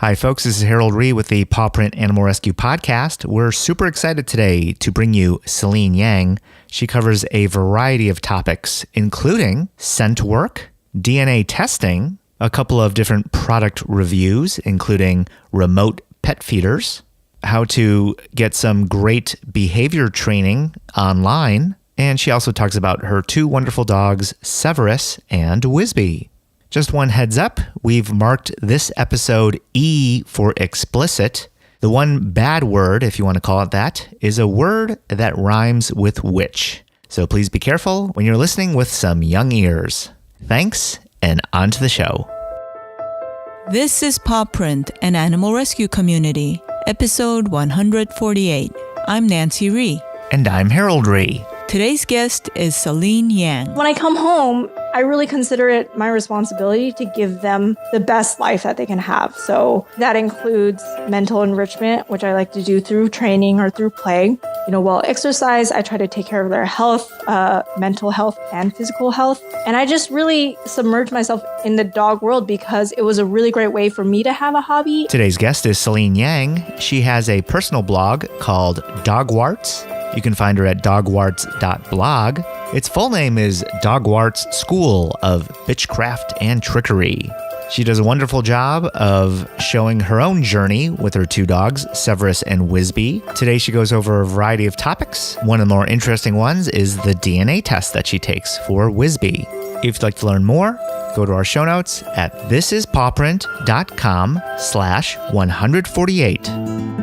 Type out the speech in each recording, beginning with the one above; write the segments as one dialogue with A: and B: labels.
A: Hi, folks. This is Harold Ree with the Paw Print Animal Rescue Podcast. We're super excited today to bring you Celine Yang. She covers a variety of topics, including scent work, DNA testing, a couple of different product reviews, including remote pet feeders, how to get some great behavior training online, and she also talks about her two wonderful dogs, Severus and Whizbee. Just one heads up, we've marked this episode E for explicit. The one bad word, if you want to call it that, is a word that rhymes with witch. So please be careful when you're listening with some young ears. Thanks, and on to the show.
B: This is Paw Print, an animal rescue community, episode 148. I'm Nancy Ree.
A: And I'm Harold Ree.
B: Today's guest is Celine Yang.
C: When I come home, I really consider it my responsibility to give them the best life that they can have. So that includes mental enrichment, which I like to do through training or through play. While exercise, I try to take care of their health, mental health and physical health. And I just really submerge myself in the dog world because it was a really great way for me to have a hobby.
A: Today's guest is Celine Yang. She has a personal blog called Dogwarts. You can find her at dogwarts.blog. Its full name is Dogwarts School of Bitchcraft And Trickery. She does a wonderful job of showing her own journey with her two dogs, Severus and Whizbee. Today she goes over a variety of topics. One of the more interesting ones is the DNA test that she takes for Whizbee. If you'd like to learn more, go to our show notes at thisispawprint.com/148.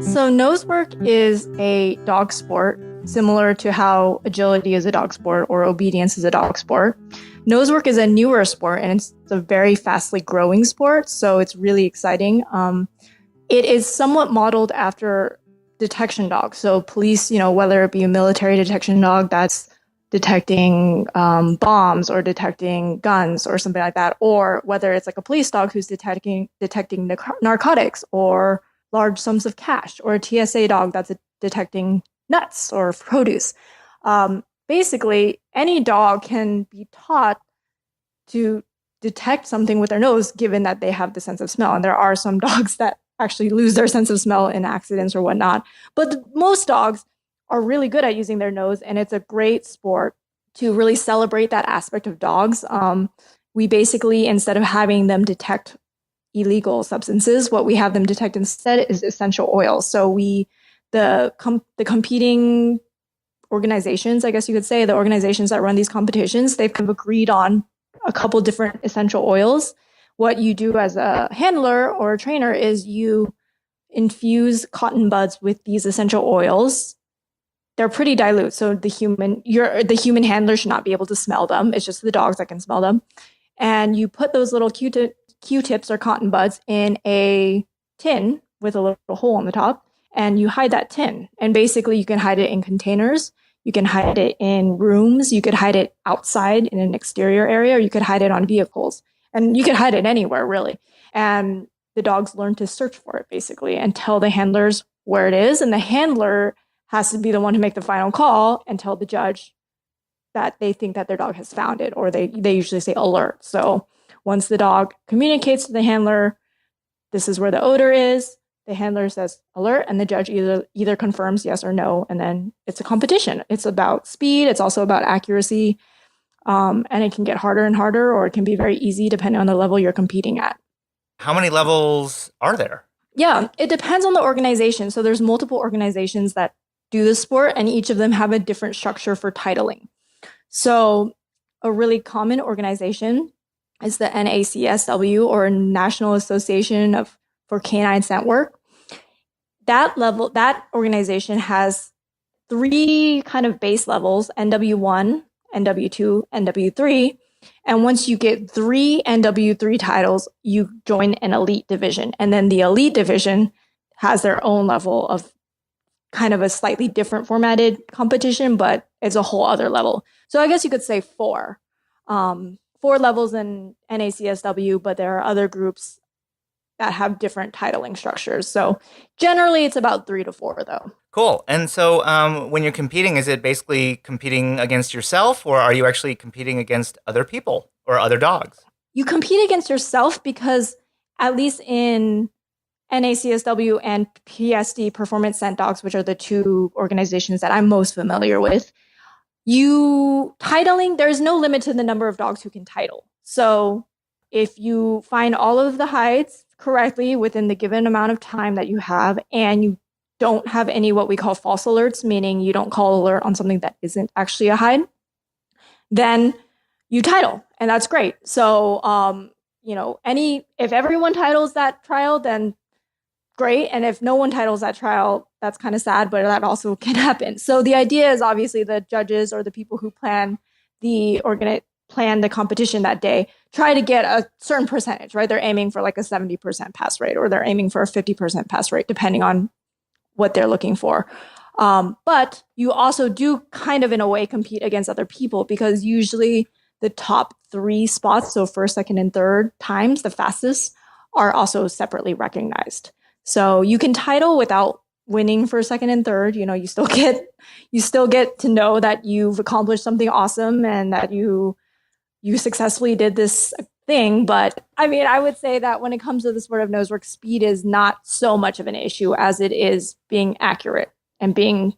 C: So nose work is a dog sport, similar to how agility is a dog sport or obedience is a dog sport. Nose work is a newer sport and it's a very fastly growing sport, so it's really exciting. It is somewhat modeled after detection dogs. So police, whether it be a military detection dog that's detecting bombs or detecting guns or something like that, or whether it's like a police dog who's detecting narcotics or large sums of cash, or a TSA dog that's detecting nuts or produce. Basically, any dog can be taught to detect something with their nose, given that they have the sense of smell. And there are some dogs that actually lose their sense of smell in accidents or whatnot. But most dogs are really good at using their nose, and it's a great sport to really celebrate that aspect of dogs. We basically, instead of having them detect illegal substances, what we have them detect instead is essential oils. So the competing organizations, I guess you could say, the organizations that run these competitions, they've kind of agreed on a couple different essential oils. What you do as a handler or a trainer is you infuse cotton buds with these essential oils. They're pretty dilute, so the human handler should not be able to smell them. It's just the dogs that can smell them. And you put those little Q-tips or cotton buds in a tin with a little hole on the top, and you hide that tin. And basically you can hide it in containers, you can hide it in rooms, you could hide it outside in an exterior area, or you could hide it on vehicles, and you could hide it anywhere really. And the dogs learn to search for it basically and tell the handlers where it is, and the handler has to be the one to make the final call and tell the judge that they think that their dog has found it, or they usually say alert. So once the dog communicates to the handler, this is where the odor is, the handler says alert, and the judge either confirms yes or no, and then it's a competition. It's about speed, it's also about accuracy, and it can get harder and harder, or it can be very easy depending on the level you're competing at.
A: How many levels are there?
C: Yeah, it depends on the organization. So there's multiple organizations that do this sport, and each of them have a different structure for titling. So a really common organization is the NACSW, or National Association for Canine Scent Work. That organization has three kind of base levels: NW1, NW2, NW3. And once you get 3 NW3 titles, you join an elite division. And then the elite division has their own level of kind of a slightly different formatted competition, but it's a whole other level. So I guess you could say 4. 4 levels in NACSW, but there are other groups that have different titling structures. So generally it's about 3 to 4 though.
A: Cool. And so when you're competing, is it basically competing against yourself, or are you actually competing against other people or other dogs?
C: you compete against yourself because at least in NACSW and PSD, Performance Scent Dogs, which are the two organizations that I'm most familiar with, there's no limit to the number of dogs who can title. So if you find all of the hides correctly within the given amount of time that you have, and you don't have any what we call false alerts, meaning you don't call alert on something that isn't actually a hide, then you title, and that's great. So, if everyone titles that trial, then great. And if no one titles that trial, that's kind of sad, but that also can happen. So the idea is obviously the judges or the people who plan the competition that day try to get a certain percentage, right? They're aiming for like a 70% pass rate, or they're aiming for a 50% pass rate, depending on what they're looking for. But you also do kind of in a way compete against other people, because usually the top 3 spots, so first, second, and third times, the fastest, are also separately recognized. So you can title without winning for second and third. You still get to know that you've accomplished something awesome and that you successfully did this thing. But I mean, I would say that when it comes to the sport of nosework, speed is not so much of an issue as it is being accurate and being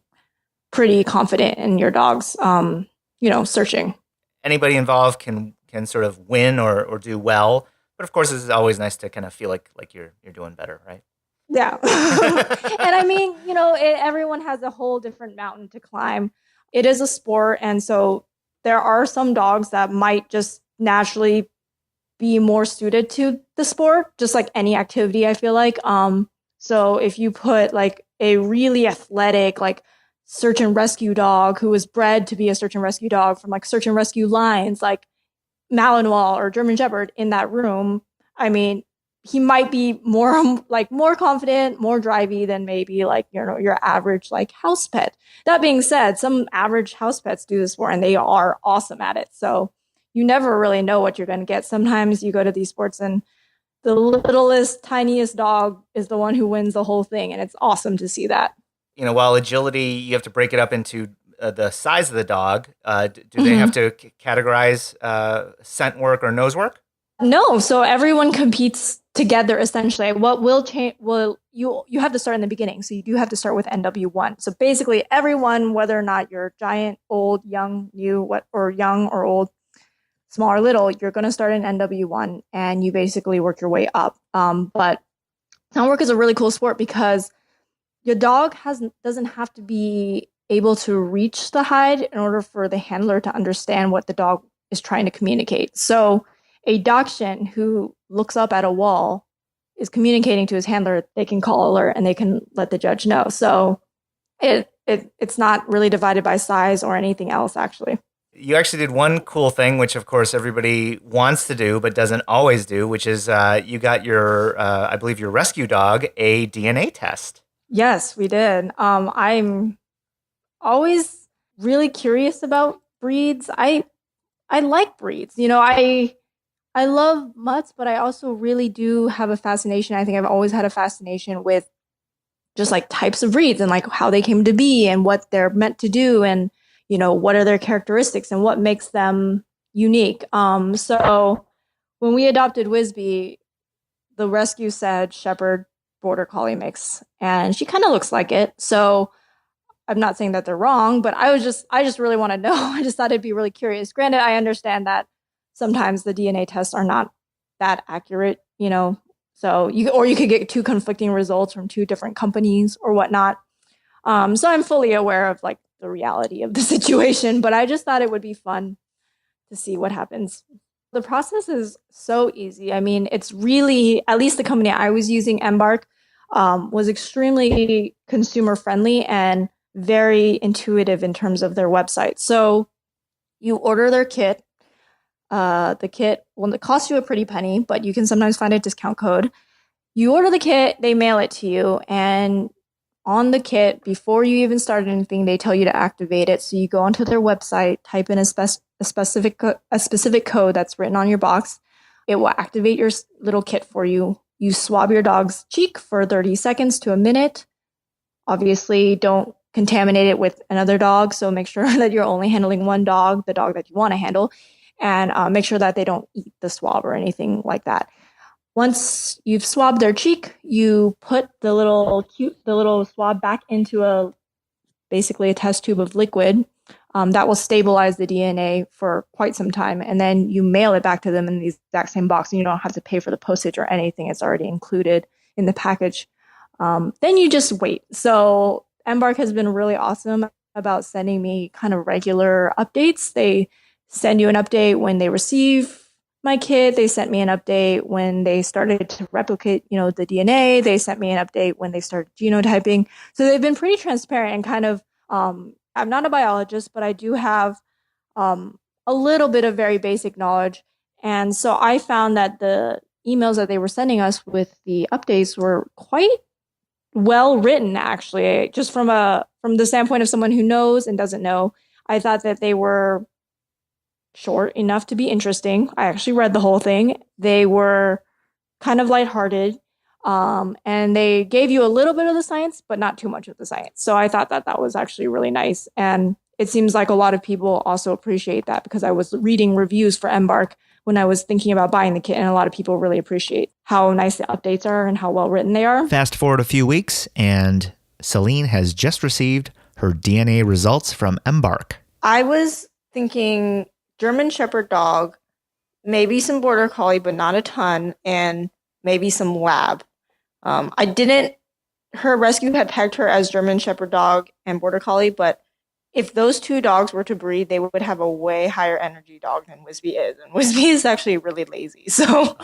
C: pretty confident in your dog's, searching.
A: Anybody involved can sort of win or do well, but of course, it's always nice to kind of feel like you're doing better, right?
C: Yeah. And I mean, everyone has a whole different mountain to climb. It is a sport. And so there are some dogs that might just naturally be more suited to the sport, just like any activity, I feel like. So if you put like a really athletic, like search and rescue dog who was bred to be a search and rescue dog from like search and rescue lines, like Malinois or German Shepherd in that room, I mean, he might be more confident, more drivey than maybe like, your average like house pet. That being said, some average house pets do this sport and they are awesome at it. So you never really know what you're going to get. Sometimes you go to these sports and the littlest, tiniest dog is the one who wins the whole thing. And it's awesome to see that.
A: While agility, you have to break it up into the size of the dog. Do they have to categorize scent work or nose work?
C: No, so everyone competes together essentially. What will change? Well, you have to start in the beginning, so you do have to start with NW1. So basically, everyone, whether or not you're giant, old, young, new, or young or old, small or little, you're going to start in NW1, and you basically work your way up. But scent work is a really cool sport because your dog doesn't have to be able to reach the hide in order for the handler to understand what the dog is trying to communicate. So a dachshund who looks up at a wall is communicating to his handler. They can call alert and they can let the judge know. So it's not really divided by size or anything else, actually.
A: You actually did one cool thing, which of course everybody wants to do but doesn't always do, which is you got your, I believe your rescue dog, a DNA test.
C: Yes, we did. I'm always really curious about breeds. I like breeds. I love mutts, but I also really do have a fascination. I think I've always had a fascination with just like types of breeds and like how they came to be and what they're meant to do and, what are their characteristics and what makes them unique. So when we adopted Whizbee, the rescue said Shepherd Border Collie mix, and she kind of looks like it. So I'm not saying that they're wrong, but I just really want to know. I just thought it'd be really curious. Granted, I understand that sometimes the DNA tests are not that accurate, so you could get 2 conflicting results from 2 different companies or whatnot. So I'm fully aware of like the reality of the situation, but I just thought it would be fun to see what happens. The process is so easy. I mean, it's really, at least the company I was using, Embark, was extremely consumer friendly and very intuitive in terms of their website. So you order their kit. The kit, it costs you a pretty penny, but you can sometimes find a discount code. You order the kit, they mail it to you, and on the kit, before you even start anything, they tell you to activate it. So you go onto their website, type in a specific code that's written on your box. It will activate your little kit for you. You swab your dog's cheek for 30 seconds to a minute. Obviously, don't contaminate it with another dog. So make sure that you're only handling one dog, the dog that you want to handle. and make sure that they don't eat the swab or anything like that. Once you've swabbed their cheek, you put the little swab back into basically a test tube of liquid that will stabilize the DNA for quite some time. And then you mail it back to them in the exact same box, and you don't have to pay for the postage or anything. It's already included in the package. Then you just wait. So Embark has been really awesome about sending me kind of regular updates. They send you an update when they receive my kit. They sent me an update when they started to replicate, the DNA. They sent me an update when they started genotyping. So they've been pretty transparent and kind of, I'm not a biologist, but I do have a little bit of very basic knowledge. And so I found that the emails that they were sending us with the updates were quite well written, actually, just from the standpoint of someone who knows and doesn't know. I thought that they were short enough to be interesting. I actually read the whole thing. They were kind of lighthearted, and they gave you a little bit of the science, but not too much of the science. So I thought that was actually really nice. And it seems like a lot of people also appreciate that, because I was reading reviews for Embark when I was thinking about buying the kit, and a lot of people really appreciate how nice the updates are and how well written they are.
A: Fast forward a few weeks, and Celine has just received her DNA results from Embark.
C: I was thinking German Shepherd dog, maybe some Border Collie, but not a ton, and maybe some Lab. Her rescue had pegged her as German Shepherd dog and Border Collie, but if those two dogs were to breed, they would have a way higher energy dog than Whizbee is. And Whizbee is actually really lazy. So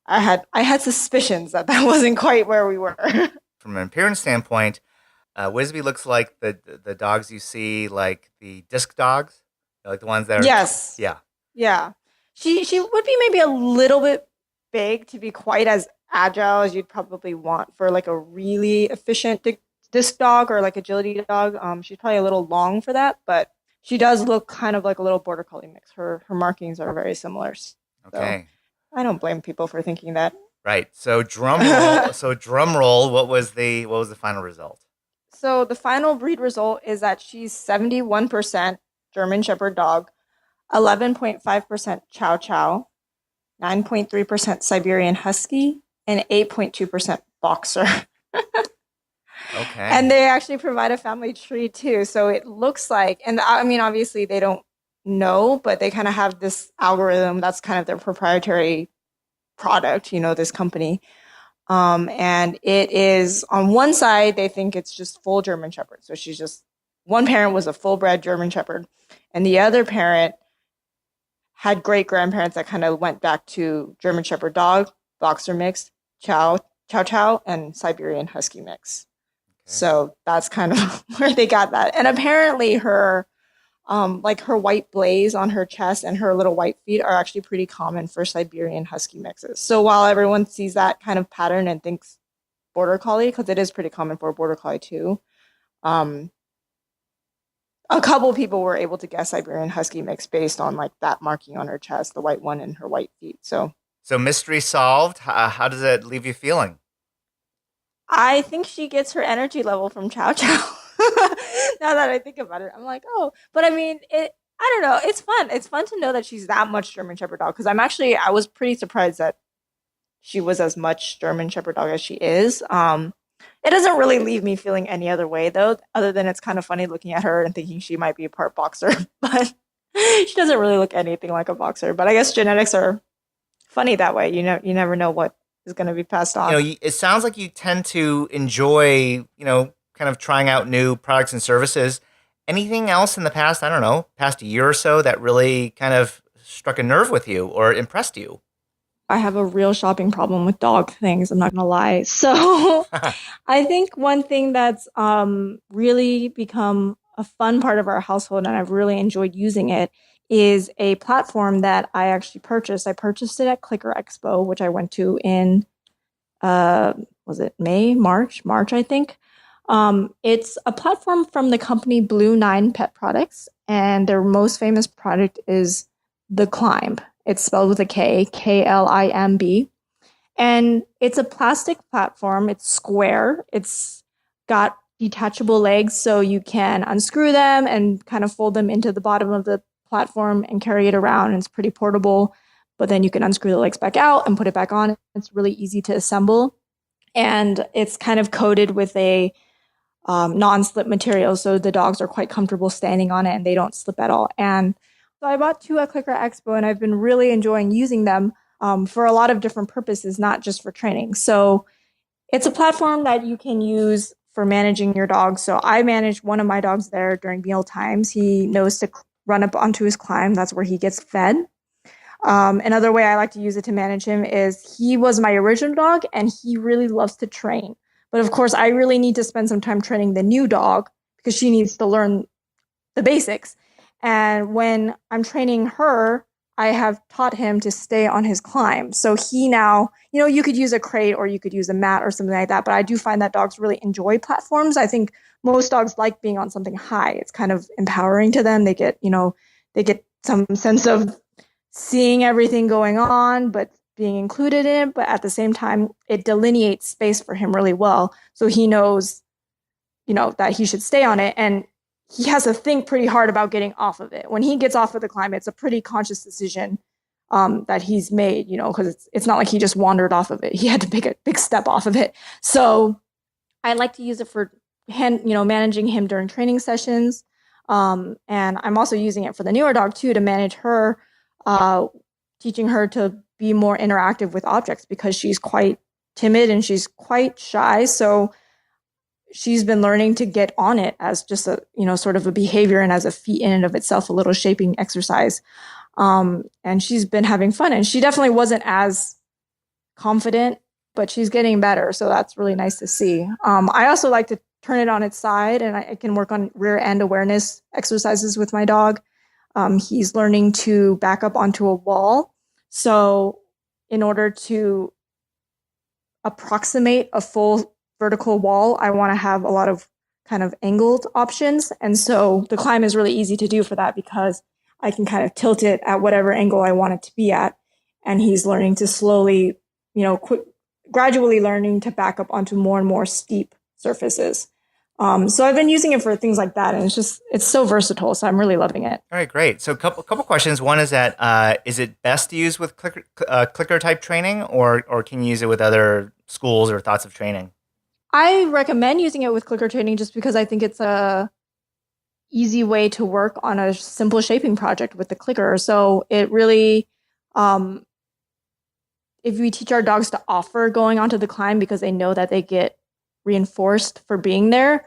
C: I had suspicions that wasn't quite where we were.
D: From an appearance standpoint, Whizbee looks like the dogs you see, like the disc dogs, like the ones that are...
C: Yes.
D: Yeah.
C: Yeah. She would be maybe a little bit big to be quite as agile as you'd probably want for like a really efficient disc dog or like agility dog. She's probably a little long for that, but she does look kind of like a little Border Collie mix. Her markings are very similar.
D: Okay.
C: So I don't blame people for thinking that.
D: Right. So drum roll. What was the final result?
C: So the final breed result is that she's 71% German Shepherd dog, 11.5% Chow Chow, 9.3% Siberian Husky, and 8.2% Boxer.
D: Okay.
C: And they actually provide a family tree too. So it looks like, and I mean, obviously they don't know, but they kind of have this algorithm that's kind of their proprietary product, this company. And it is, on one side, they think it's just full German Shepherd. So one parent was a full bred German Shepherd, and the other parent had great grandparents that kind of went back to German Shepherd dog, Boxer mix, Chow Chow, and Siberian Husky mix. So that's kind of where they got that. And apparently her white blaze on her chest and her little white feet are actually pretty common for Siberian Husky mixes. So while everyone sees that kind of pattern and thinks Border Collie, because it is pretty common for Border Collie too, a couple people were able to guess Siberian Husky mix based on like that marking on her chest, the white one, and her white feet. So
D: mystery solved. How does it leave you feeling?
C: I think she gets her energy level from Chow Chow. Now that I think about it, I'm like, oh, but I mean, I don't know. It's fun. It's fun to know that she's that much German Shepherd dog, because I was pretty surprised that she was as much German Shepherd dog as she is. It doesn't really leave me feeling any other way though, other than it's kind of funny looking at her and thinking she might be a part Boxer, but she doesn't really look anything like a Boxer. But I guess genetics are funny that way. You never know what is going to be passed on.
D: It sounds like you tend to enjoy, kind of trying out new products and services. Anything else in the past year or so that really kind of struck a nerve with you or impressed you?
C: I have a real shopping problem with dog things. I'm not going to lie. So I think one thing that's really become a fun part of our household, and I've really enjoyed using it, is a platform that I actually purchased. I purchased it at Clicker Expo, which I went to in, was it March, I think. It's a platform from the company Blue 9 Pet Products, and their most famous product is the Klimb. It's spelled with a K, Klimb. And it's a plastic platform. It's square. It's got detachable legs, so you can unscrew them and kind of fold them into the bottom of the platform and carry it around. And it's pretty portable, but then you can unscrew the legs back out and put it back on. It's really easy to assemble. And it's kind of coated with a non-slip material, so the dogs are quite comfortable standing on it and they don't slip at all. And so I bought two at Clicker Expo, and I've been really enjoying using them for a lot of different purposes, not just for training. So it's a platform that you can use for managing your dog. So I manage one of my dogs there during meal times. He knows to run up onto his climb. That's where he gets fed. Another way I like to use it to manage him is he was my original dog and he really loves to train. But of course, I really need to spend some time training the new dog because she needs to learn the basics. And when I'm training her, I have taught him to stay on his climb. So he now, you could use a crate or you could use a mat or something like that. But I do find that dogs really enjoy platforms. I think most dogs like being on something high. It's kind of empowering to them. They get some sense of seeing everything going on, but being included in it. But at the same time, it delineates space for him really well. So he knows, that he should stay on it. And he has to think pretty hard about getting off of it. When he gets off of the climb, it's a pretty conscious decision that he's made, because it's not like he just wandered off of it. He had to take a big step off of it. So I like to use it for managing him during training sessions. And I'm also using it for the newer dog too, to manage her, teaching her to be more interactive with objects because she's quite timid and she's quite shy. So she's been learning to get on it as just a, sort of a behavior and as a feat in and of itself, a little shaping exercise. And she's been having fun, and she definitely wasn't as confident, but she's getting better. So that's really nice to see. I also like to turn it on its side, and I can work on rear end awareness exercises with my dog. He's learning to back up onto a wall. So in order to approximate a full vertical wall, I want to have a lot of kind of angled options. And so the climb is really easy to do for that because I can kind of tilt it at whatever angle I want it to be at. And he's learning to slowly, gradually learning to back up onto more and more steep surfaces. So I've been using it for things like that, and it's so versatile. So I'm really loving it.
D: All right, great. So a couple questions. One is that is it best to use with clicker type training, or can you use it with other schools or thoughts of training?
C: I recommend using it with clicker training just because I think it's a easy way to work on a simple shaping project with the clicker. So it really, if we teach our dogs to offer going onto the climb because they know that they get reinforced for being there,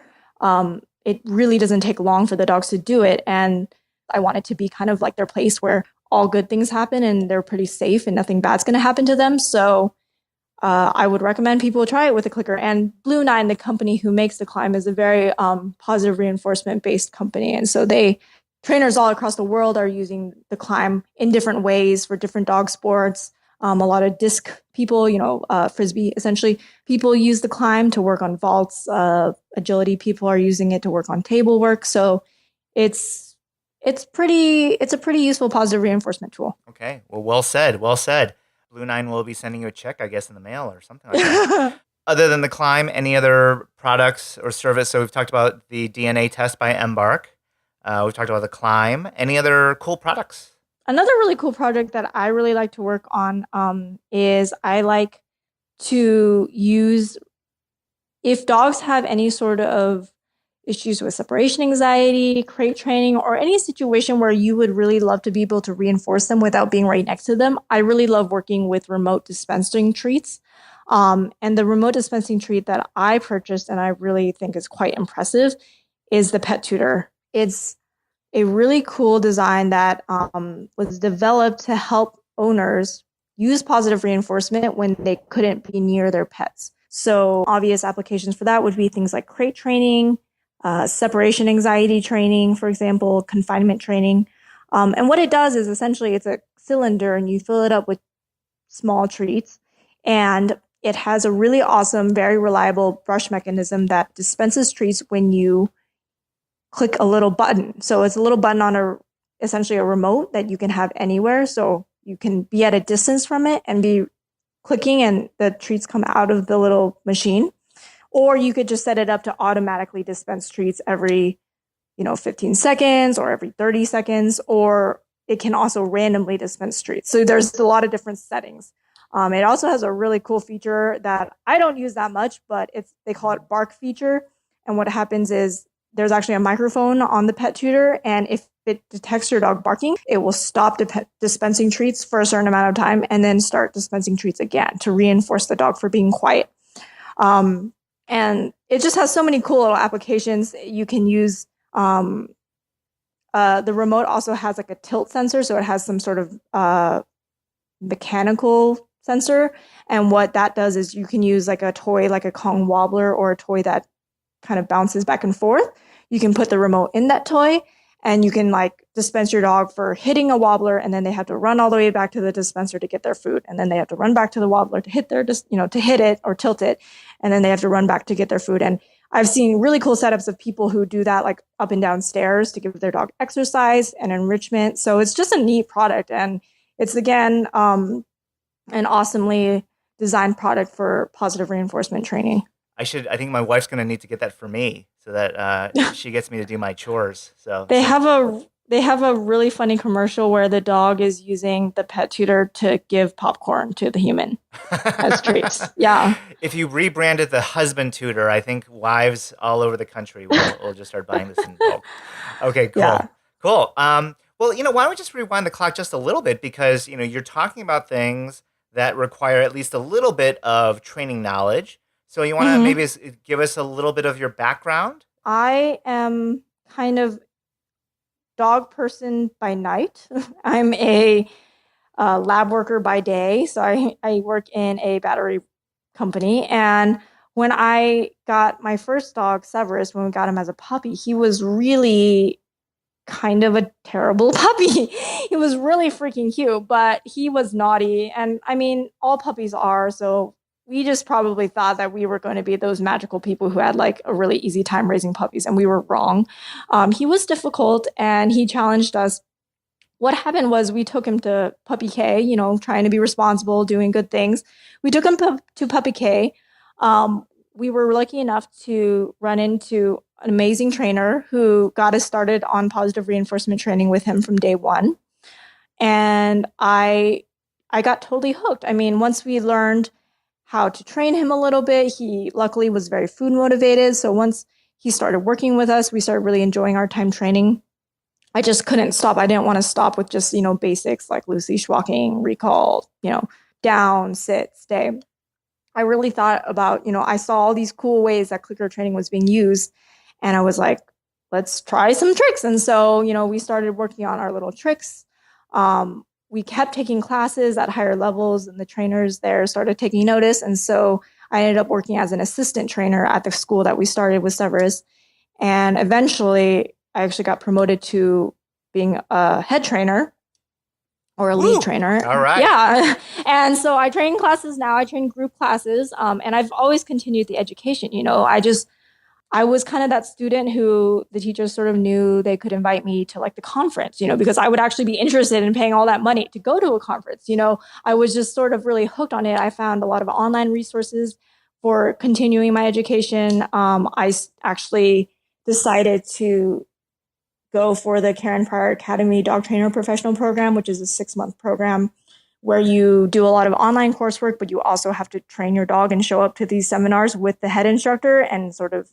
C: it really doesn't take long for the dogs to do it. And I want it to be kind of like their place where all good things happen and they're pretty safe and nothing bad's going to happen to them. So I would recommend people try it with a clicker. And Blue Nine, the company who makes the climb, is a very positive reinforcement based company. And so trainers all across the world are using the climb in different ways for different dog sports. A lot of disc people, Frisbee, essentially, people use the climb to work on vaults. Agility people are using it to work on table work. So it's a pretty useful positive reinforcement tool.
D: Okay. Well said. Well said. Blue Nine will be sending you a check, I guess, in the mail or something like that. Other than the climb, any other products or service? So we've talked about the DNA test by Embark. We've talked about the climb. Any other cool products?
C: Another really cool project that I really like to work on is I like to use, if dogs have any sort of issues with separation anxiety, crate training, or any situation where you would really love to be able to reinforce them without being right next to them, I really love working with remote dispensing treats. And the remote dispensing treat that I purchased and I really think is quite impressive is the Pet Tutor. It's a really cool design that was developed to help owners use positive reinforcement when they couldn't be near their pets. So obvious applications for that would be things like crate training, separation anxiety training, for example, confinement training. And what it does is essentially it's a cylinder and you fill it up with small treats. And it has a really awesome, very reliable brush mechanism that dispenses treats when you click a little button. So it's a little button on essentially a remote that you can have anywhere. So you can be at a distance from it and be clicking and the treats come out of the little machine. Or you could just set it up to automatically dispense treats every 15 seconds or every 30 seconds, or it can also randomly dispense treats. So there's a lot of different settings. It also has a really cool feature that I don't use that much, but they call it bark feature. And what happens is there's actually a microphone on the pet tutor, and if it detects your dog barking, it will stop dispensing treats for a certain amount of time and then start dispensing treats again to reinforce the dog for being quiet. And it just has so many cool little applications you can use. The remote also has like a tilt sensor, so it has some sort of mechanical sensor. And what that does is you can use like a toy, like a Kong wobbler, or a toy that kind of bounces back and forth. You can put the remote in that toy, and you can like dispense your dog for hitting a wobbler, and then they have to run all the way back to the dispenser to get their food, and then they have to run back to the wobbler to hit to hit it or tilt it, and then they have to run back to get their food. And I've seen really cool setups of people who do that like up and down stairs to give their dog exercise and enrichment. So it's just a neat product, and it's again an awesomely designed product for positive reinforcement training.
D: I think my wife's going to need to get that for me so that she gets me to do my chores. So
C: they have a really funny commercial where the dog is using the pet tutor to give popcorn to the human as treats. Yeah.
D: If you rebranded the husband tutor, I think wives all over the country will just start buying this in bulk. Okay, cool.
C: Yeah.
D: Cool. Well, why don't we just rewind the clock just a little bit, because, you're talking about things that require at least a little bit of training knowledge. So you want to maybe give us a little bit of your background?
C: I am kind of dog person by night. I'm a lab worker by day. So I work in a battery company. And when I got my first dog, Severus, when we got him as a puppy, he was really kind of a terrible puppy. He was really freaking cute, but he was naughty. And I mean, all puppies are. So we just probably thought that we were going to be those magical people who had like a really easy time raising puppies, and we were wrong. He was difficult, and he challenged us. What happened was we took him to Puppy K, trying to be responsible, doing good things. We took him to Puppy K. We were lucky enough to run into an amazing trainer who got us started on positive reinforcement training with him from day one. And I got totally hooked. I mean, once we learned how to train him a little bit, he luckily was very food motivated. So once he started working with us, we started really enjoying our time training. I just couldn't stop. I didn't want to stop with just, basics like loose leash walking, recall, down, sit, stay. I really thought about, I saw all these cool ways that clicker training was being used. And I was like, let's try some tricks. And so, we started working on our little tricks. We kept taking classes at higher levels, and the trainers there started taking notice. And so I ended up working as an assistant trainer at the school that we started with Severus. And eventually I actually got promoted to being a head trainer or a lead trainer.
D: All right.
C: Yeah. And so I train classes now. I train group classes. And I've always continued the education. I was kind of that student who the teachers sort of knew they could invite me to like the conference, because I would actually be interested in paying all that money to go to a conference. I was just sort of really hooked on it. I found a lot of online resources for continuing my education. I actually decided to go for the Karen Pryor Academy Dog Trainer Professional Program, which is a 6-month program where you do a lot of online coursework, but you also have to train your dog and show up to these seminars with the head instructor and sort of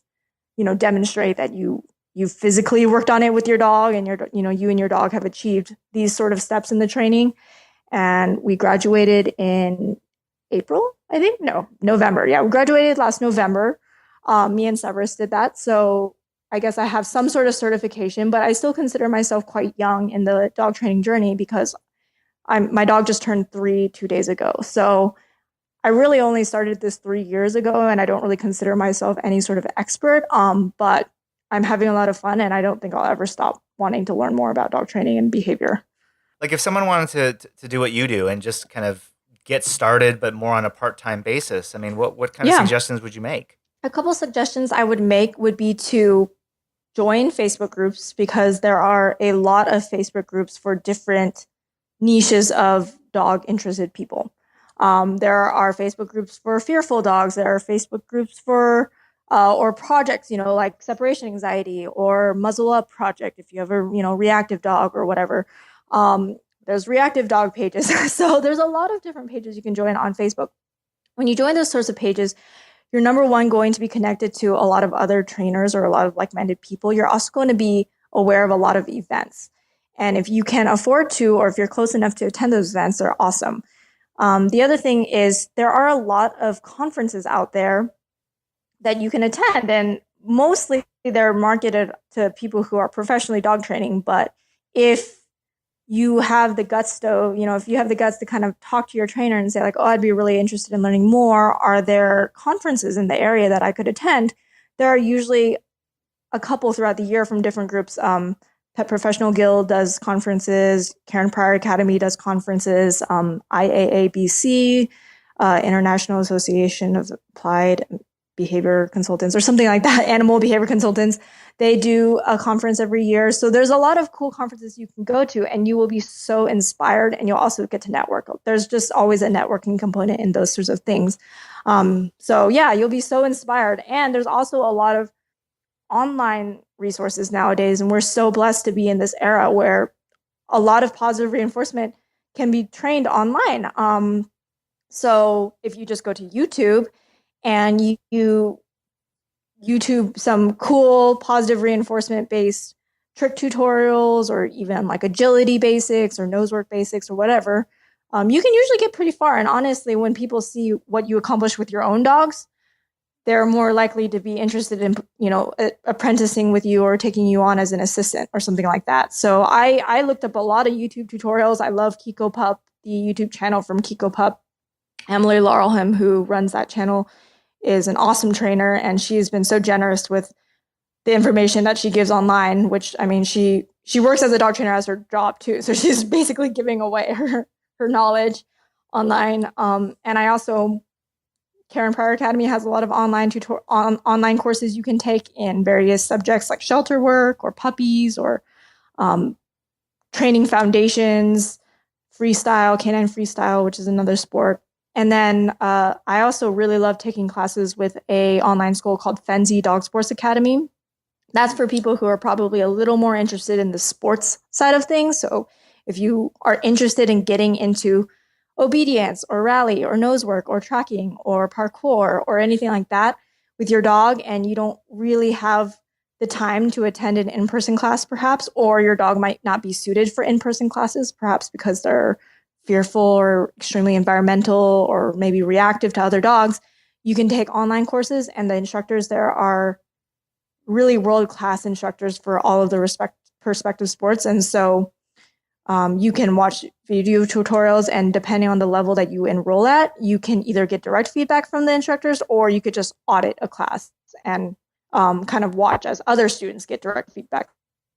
C: demonstrate that you physically worked on it with your dog, and you and your dog have achieved these sort of steps in the training. And we graduated in November. Yeah, we graduated last November. Me and Severus did that. So I guess I have some sort of certification, but I still consider myself quite young in the dog training journey because my dog just turned 3 2 days ago. So I really only started this 3 years ago, and I don't really consider myself any sort of expert. But I'm having a lot of fun, and I don't think I'll ever stop wanting to learn more about dog training and behavior.
D: Like if someone wanted to do what you do and just kind of get started, but more on a part-time basis, I mean, what kind of suggestions would you make?
C: A couple suggestions I would make would be to join Facebook groups, because there are a lot of Facebook groups for different niches of dog-interested people. There are Facebook groups for fearful dogs. There are Facebook groups for or projects, like separation anxiety or muzzle up project if you have a, reactive dog or whatever. There's reactive dog pages. So there's a lot of different pages you can join on Facebook. When you join those sorts of pages, you're number one going to be connected to a lot of other trainers or a lot of like-minded people. You're also going to be aware of a lot of events. And if you can afford to, or if you're close enough to attend those events, they're awesome. The other thing is there are a lot of conferences out there that you can attend, and mostly they're marketed to people who are professionally dog training. But if you have the guts to, if you have the guts to kind of talk to your trainer and say like, oh, I'd be really interested in learning more. Are there conferences in the area that I could attend? There are usually a couple throughout the year from different groups. Pet Professional Guild does conferences. Pryor Academy does conferences. IAABC, International Association of Applied Behavior Consultants or something like that, Animal Behavior Consultants. They do a conference every year. So there's a lot of cool conferences you can go to, and you will be so inspired, and you'll also get to network. There's just always a networking component in those sorts of things. So yeah, you'll be so inspired. And there's also a lot of online resources nowadays, and we're so blessed to be in this era where a lot of positive reinforcement can be trained online. So if you just go to YouTube and you YouTube some cool positive reinforcement based trick tutorials, or even like agility basics or nosework basics or whatever, you can usually get pretty far. And honestly, when people see what you accomplish with your own dogs, they're more likely to be interested in, apprenticing with you or taking you on as an assistant or something like that. So I looked up a lot of YouTube tutorials. I love Kiko Pup, the YouTube channel from Kiko Pup. Emily Laurelham, who runs that channel, is an awesome trainer, and she's been so generous with the information that she gives online, which, I mean, she works as a dog trainer as her job too. So she's basically giving away her knowledge online. And I also, Pryor Academy has a lot of online courses you can take in various subjects like shelter work or puppies or training foundations, freestyle, canine freestyle, which is another sport. And then I also really love taking classes with a online school called Fenzi Dog Sports Academy. That's for people who are probably a little more interested in the sports side of things. So if you are interested in getting into obedience or rally or nose work or tracking or parkour or anything like that with your dog, and you don't really have the time to attend an in-person class perhaps, or your dog might not be suited for in-person classes, perhaps because they're fearful or extremely environmental or maybe reactive to other dogs, you can take online courses, and the instructors there are really world-class instructors for all of the respective sports. And so you can watch video tutorials, and depending on the level that you enroll at, you can either get direct feedback from the instructors, or you could just audit a class and kind of watch as other students get direct feedback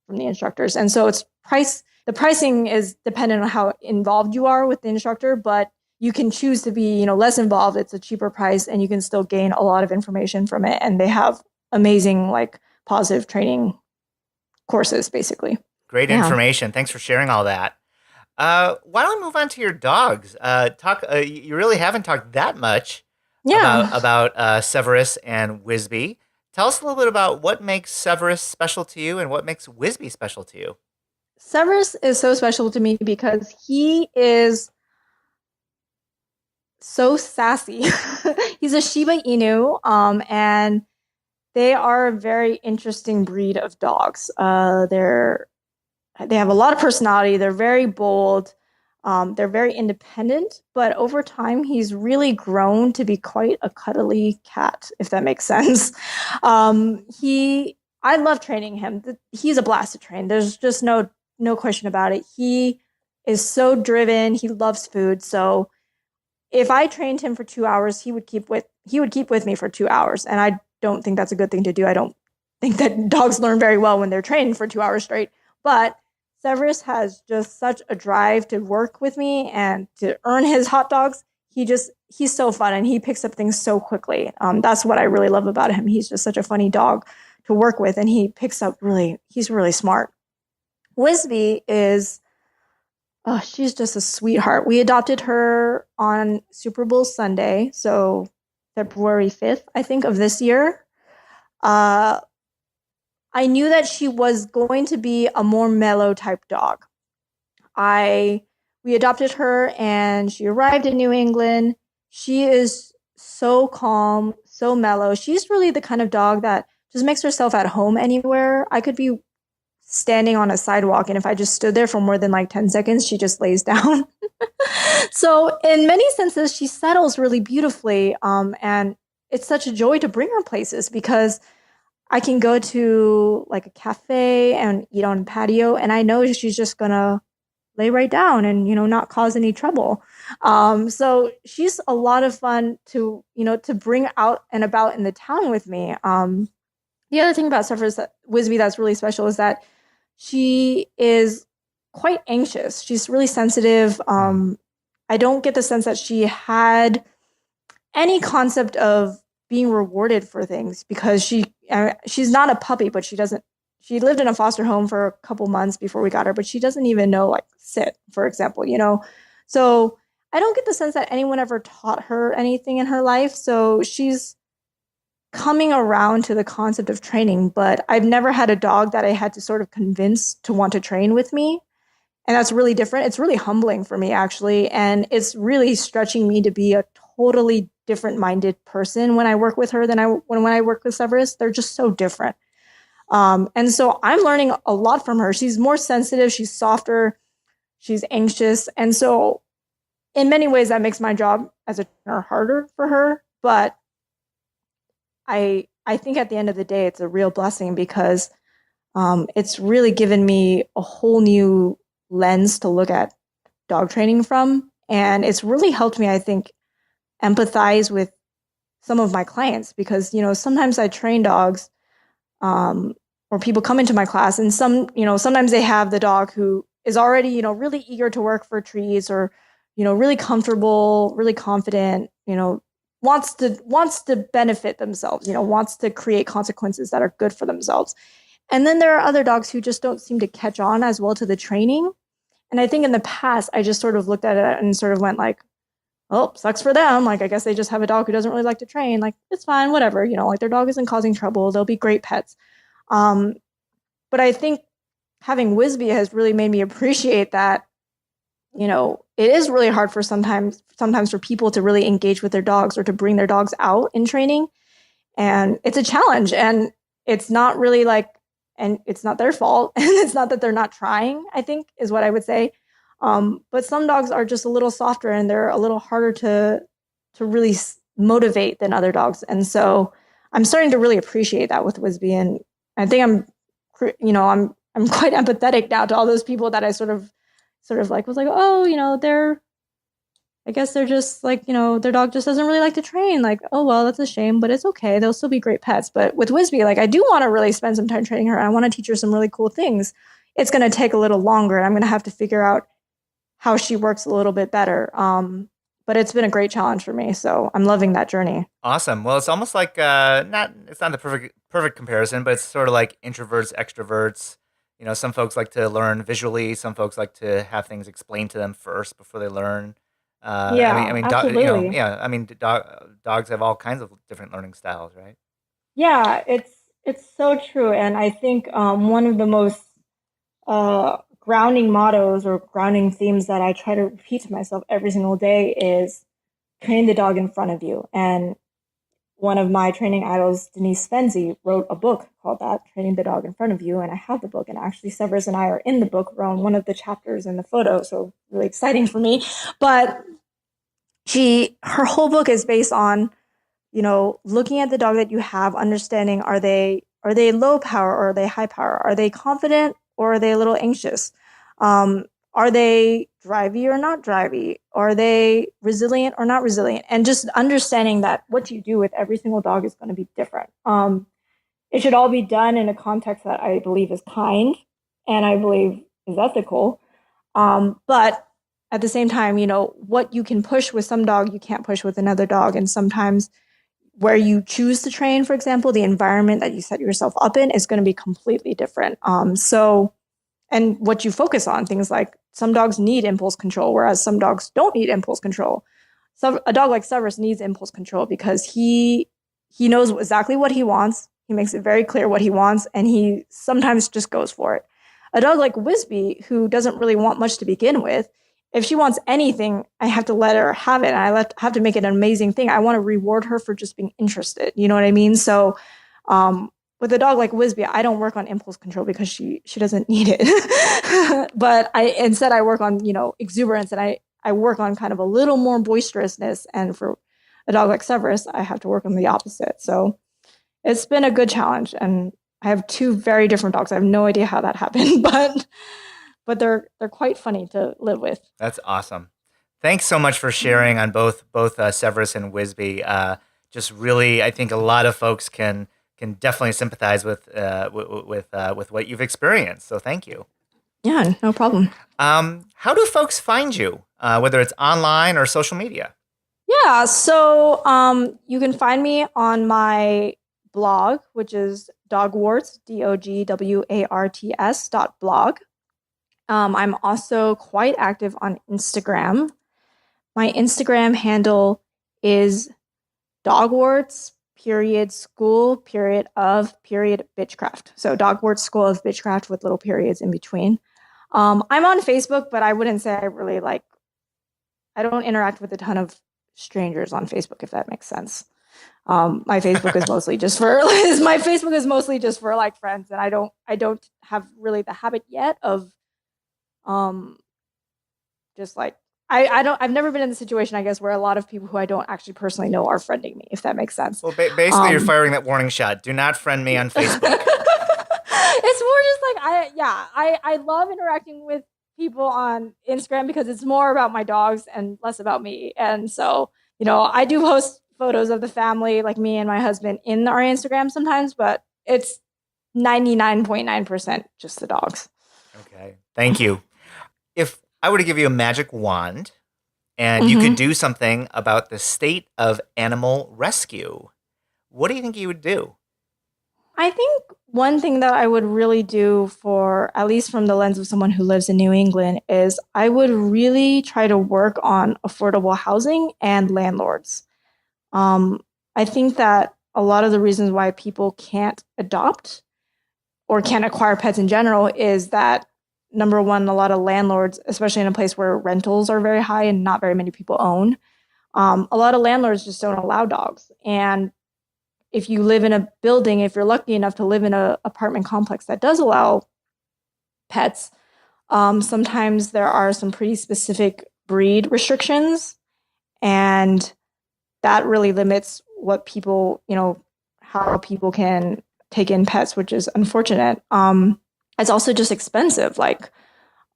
C: from the instructors. And so the pricing is dependent on how involved you are with the instructor, but you can choose to be, less involved. It's a cheaper price, and you can still gain a lot of information from it. And they have amazing, positive training courses, basically.
D: Great information. Thanks for sharing all that. Why don't we move on to your dogs? You really haven't talked that much about Severus and Whizbee. Tell us a little bit about what makes Severus special to you and what makes Whizbee special to you.
C: Severus is so special to me because he is so sassy. He's a Shiba Inu, and they are a very interesting breed of dogs. They have a lot of personality. They're very bold. They're very independent, but over time, he's really grown to be quite a cuddly cat, if that makes sense. I love training him. He's a blast to train. There's just no question about it. He is so driven. He loves food. So if I trained him for 2 hours, he would keep with me for 2 hours. And I don't think that's a good thing to do. I don't think that dogs learn very well when they're trained for 2 hours straight. But Severus has just such a drive to work with me and to earn his hot dogs. He's so fun, and he picks up things so quickly. That's what I really love about him. He's just such a funny dog to work with, and he's really smart. Whizbee she's just a sweetheart. We adopted her on Super Bowl Sunday, so February 5th, I think, of this year. I knew that she was going to be a more mellow type dog. We adopted her and she arrived in New England. She is so calm, so mellow. She's really the kind of dog that just makes herself at home anywhere. I could be standing on a sidewalk, and if I just stood there for more than like 10 seconds, she just lays down. So in many senses, she settles really beautifully. And it's such a joy to bring her places because I can go to like a cafe and eat on patio, and I know she's just gonna lay right down and not cause any trouble. So she's a lot of fun to bring out and about in the town with me. The other thing about Severus Whizbee that's really special is that she is quite anxious. She's really sensitive. I don't get the sense that she had any concept of being rewarded for things because she's not a puppy, but she lived in a foster home for a couple months before we got her, but she doesn't even know like sit, for example, So I don't get the sense that anyone ever taught her anything in her life. So she's coming around to the concept of training, but I've never had a dog that I had to sort of convince to want to train with me. And that's really different. It's really humbling for me, actually. And it's really stretching me to be a totally different minded person when I work with her than when I work with Severus. They're just so different. And so I'm learning a lot from her. She's more sensitive. She's softer. She's anxious. And so in many ways, that makes my job as a trainer harder for her. But I think at the end of the day, it's a real blessing because it's really given me a whole new lens to look at dog training from. And it's really helped me, I think, empathize with some of my clients because, sometimes I train dogs or people come into my class and sometimes they have the dog who is already, really eager to work for treats or, really comfortable, really confident, wants to benefit themselves, wants to create consequences that are good for themselves. And then there are other dogs who just don't seem to catch on as well to the training. And I think in the past, I just sort of looked at it and sort of went like, oh, sucks for them. Like, I guess they just have a dog who doesn't really like to train. Like, it's fine, whatever. Like their dog isn't causing trouble. They'll be great pets. But I think having Whizbee has really made me appreciate that, it is really hard for sometimes for people to really engage with their dogs or to bring their dogs out in training. And it's a challenge. And it's not really and it's not their fault. And it's not that they're not trying, I think, is what I would say. But some dogs are just a little softer and they're a little harder to really motivate than other dogs. And so I'm starting to really appreciate that with Whizbee. And I think I'm quite empathetic now to all those people that I sort of like was like, oh, I guess they're just like, their dog just doesn't really like to train. Like, oh, well, that's a shame, but it's okay. They'll still be great pets. But with Whizbee, like, I do want to really spend some time training her. I want to teach her some really cool things. It's going to take a little longer, and I'm going to have to figure out how she works a little bit better. But it's been a great challenge for me. So I'm loving that journey.
D: Awesome. Well, it's almost like it's not the perfect comparison, but it's sort of like introverts, extroverts. Some folks like to learn visually. Some folks like to have things explained to them first before they learn.
C: Absolutely.
D: Dogs have all kinds of different learning styles, right?
C: Yeah, it's so true. And I think one of the most grounding mottos or grounding themes that I try to repeat to myself every single day is train the dog in front of you. And one of my training idols, Denise Spenzi, wrote a book called that, Training the Dog in Front of You. And I have the book. And actually, Severus and I are in the book. We're on one of the chapters in the photo. So really exciting for me. But her whole book is based on, looking at the dog that you have, understanding, are they low power or are they high power? Are they confident or are they a little anxious? Are they drivey or not drivey? Are they resilient or not resilient? And just understanding that what you do with every single dog is going to be different. It should all be done in a context that I believe is kind and I believe is ethical. But at the same time, what you can push with some dog, you can't push with another dog. And sometimes where you choose to train, for example, the environment that you set yourself up in is going to be completely different. And what you focus on, things like some dogs need impulse control, whereas some dogs don't need impulse control. So a dog like Severus needs impulse control because he knows exactly what he wants. He makes it very clear what he wants, and he sometimes just goes for it. A dog like Whizbee, who doesn't really want much to begin with, if she wants anything, I have to let her have it. And have to make it an amazing thing. I want to reward her for just being interested. You know what I mean? So with a dog like Whizbee, I don't work on impulse control because she doesn't need it. But instead I work on, exuberance, and I work on kind of a little more boisterousness. And for a dog like Severus, I have to work on the opposite. So it's been a good challenge. And I have two very different dogs. I have no idea how that happened, but they're quite funny to live with.
D: That's awesome. Thanks so much for sharing on both Severus and Whizbee. Just really, I think a lot of folks can definitely sympathize with what you've experienced. So thank you.
C: Yeah, no problem.
D: How do folks find you, whether it's online or social media?
C: Yeah, so you can find me on my blog, which is Dogwarts, DOGWARTS.blog. I'm also quite active on Instagram. My Instagram handle is Dogwarts school Bitchcraft. So Dogwarts School of Bitchcraft with little periods in between. I'm on Facebook, but I wouldn't say I don't interact with a ton of strangers on Facebook, if that makes sense. My Facebook is mostly just for like friends, and I don't have really the habit yet of just like I've never been in the situation, I guess, where a lot of people who I don't actually personally know are friending me, if that makes sense.
D: Well, basically you're firing that warning shot. Do not friend me on Facebook.
C: It's more just like I love interacting with people on Instagram because it's more about my dogs and less about me. And so, I do post photos of the family, like me and my husband, in our Instagram sometimes, but it's 99.9% just the dogs.
D: Okay. Thank you. If I were to give you a magic wand and you could do something about the state of animal rescue, what do you think you would do?
C: I think one thing that I would really do, for at least from the lens of someone who lives in New England, is I would really try to work on affordable housing and landlords. I think that a lot of the reasons why people can't adopt or can't acquire pets in general is that, number one, a lot of landlords, especially in a place where rentals are very high and not very many people own, a lot of landlords just don't allow dogs. And if you live in a building, if you're lucky enough to live in an apartment complex that does allow pets, sometimes there are some pretty specific breed restrictions, and that really limits what people, how people can take in pets, which is unfortunate. It's also just expensive. Like,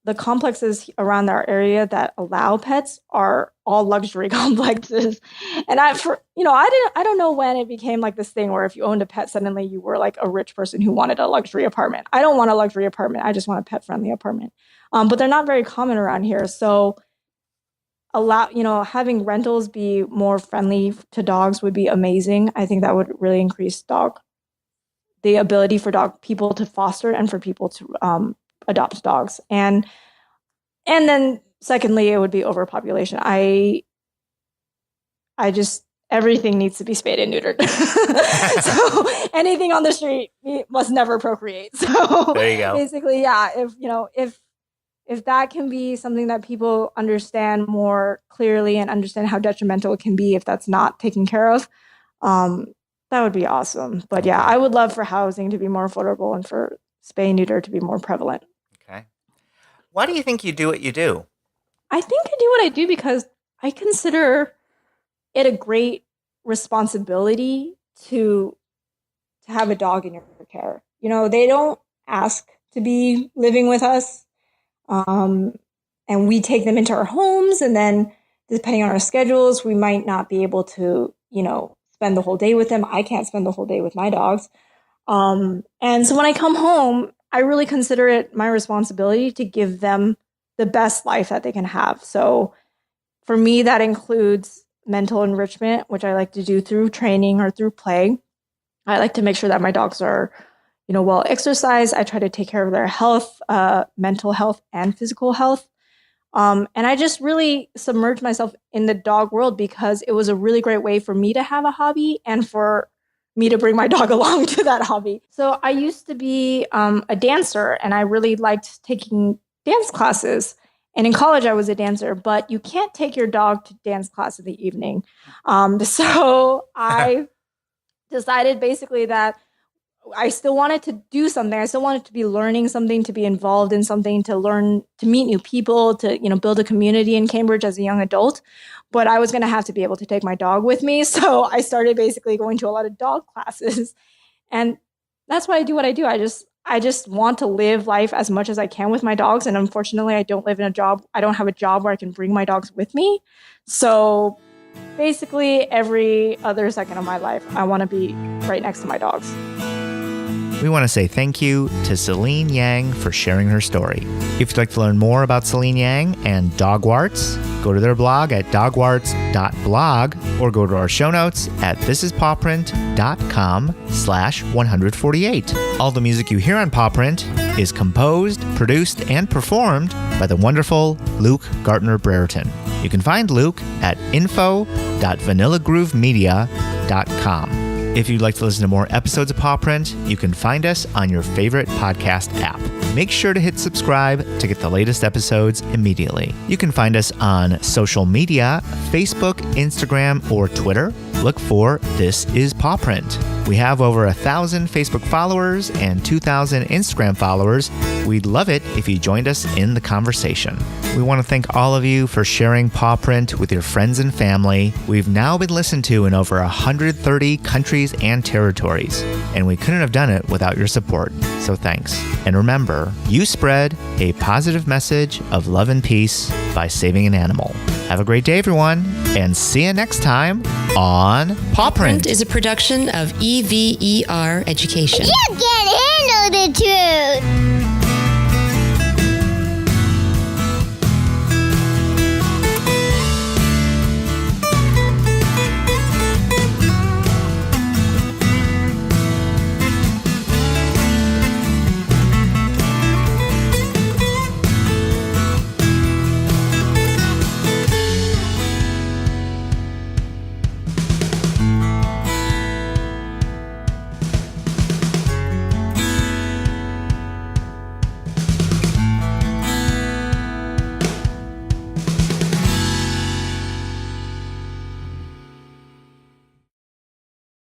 C: the complexes around our area that allow pets are all luxury complexes. And I don't know when it became like this thing where if you owned a pet, suddenly you were like a rich person who wanted a luxury apartment. I don't want a luxury apartment. I just want a pet friendly apartment. But they're not very common around here. So having rentals be more friendly to dogs would be amazing. I think that would really increase the ability for dog people to foster and for people to adopt dogs. And then secondly, it would be overpopulation. I just, everything needs to be spayed and neutered. So anything on the street must never procreate. So
D: there you go.
C: Basically, yeah, if that can be something that people understand more clearly and understand how detrimental it can be if that's not taken care of, that would be awesome. But yeah, I would love for housing to be more affordable and for spay and neuter to be more prevalent.
D: Okay. Why do you think you do what you do?
C: I think I do what I do because I consider it a great responsibility to have a dog in your care. They don't ask to be living with us. And we take them into our homes, and then depending on our schedules, we might not be able to, spend the whole day with them. I can't spend the whole day with my dogs. And so when I come home, I really consider it my responsibility to give them the best life that they can have. So for me, that includes mental enrichment, which I like to do through training or through play. I like to make sure that my dogs are, well exercised. I try to take care of their health, mental health and physical health. And I just really submerged myself in the dog world because it was a really great way for me to have a hobby and for me to bring my dog along to that hobby. So I used to be a dancer, and I really liked taking dance classes. And in college, I was a dancer, but you can't take your dog to dance class in the evening. So I decided basically that I still wanted to do something. I still wanted to be learning something, to be involved in something, to learn, to meet new people, to, build a community in Cambridge as a young adult. But I was going to have to be able to take my dog with me. So I started basically going to a lot of dog classes. And that's why I do what I do. I just want to live life as much as I can with my dogs. And unfortunately, I don't have a job where I can bring my dogs with me. So basically every other second of my life, I want to be right next to my dogs.
A: We want to say thank you to Celine Yang for sharing her story. If you'd like to learn more about Celine Yang and Dogwarts, go to their blog at dogwarts.blog or go to our show notes at thisispawprint.com/148. All the music you hear on Pawprint is composed, produced, and performed by the wonderful Luke Gartner-Brereton. You can find Luke at info.vanillagroovemedia.com. If you'd like to listen to more episodes of Pawprint, you can find us on your favorite podcast app. Make sure to hit subscribe to get the latest episodes immediately. You can find us on social media, Facebook, Instagram, or Twitter. Look for This Is Pawprint. We have over 1,000 Facebook followers and 2,000 Instagram followers. We'd love it if you joined us in the conversation. We want to thank all of you for sharing Pawprint with your friends and family. We've now been listened to in over 130 countries and territories, and we couldn't have done it without your support. So thanks. And remember, you spread a positive message of love and peace by saving an animal. Have a great day, everyone, and see you next time on Pawprint.
E: Pawprint is a production of EVER Education.
F: You can't handle the truth.